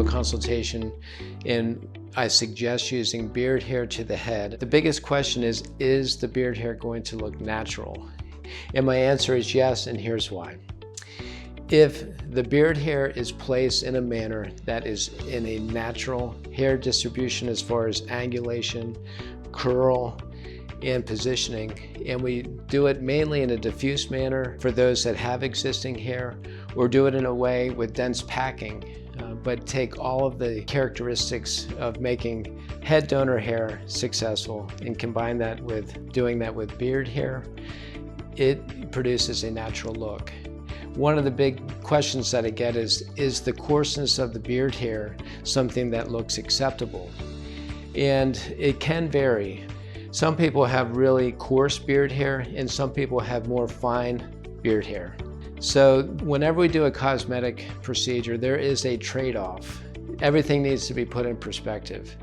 consultation, and I suggest using beard hair to the head. The biggest question is the beard hair going to look natural? And my answer is yes, and here's why. If the beard hair is placed in a manner that is in a natural hair distribution as far as angulation, curl, and positioning, and we do it mainly in a diffuse manner for those that have existing hair, or do it in a way with dense packing, but take all of the characteristics of making head donor hair successful and combine that with doing that with beard hair, it produces a natural look. One of the big questions that I get is the coarseness of the beard hair something that looks acceptable? And it can vary. Some people have really coarse beard hair, and some people have more fine beard hair. So whenever we do a cosmetic procedure, there is a trade-off. Everything needs to be put in perspective.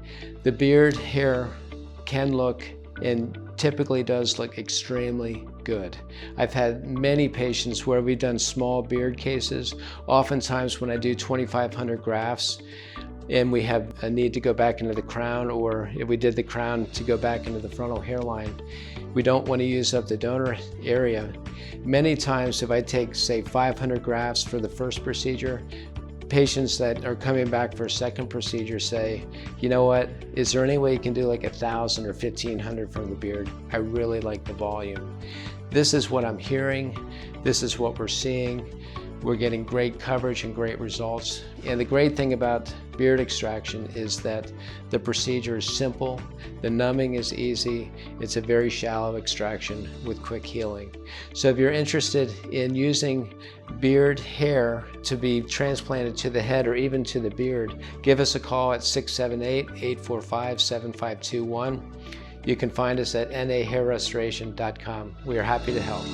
The beard hair can look, and typically does look, extremely good. I've had many patients where we've done small beard cases. Oftentimes when I do 2,500 grafts and we have a need to go back into the crown, or if we did the crown to go back into the frontal hairline, we don't want to use up the donor area. Many times if I take, say, 500 grafts for the first procedure, patients that are coming back for a second procedure say, you know what, is there any way you can do like 1,000 or 1,500 from the beard? I really like the volume. This is what I'm hearing. This is what we're seeing. We're getting great coverage and great results. And the great thing about beard extraction is that the procedure is simple, the numbing is easy, it's a very shallow extraction with quick healing. So if you're interested in using beard hair to be transplanted to the head or even to the beard, give us a call at 678-845-7521. You can find us at nahairrestoration.com. We are happy to help.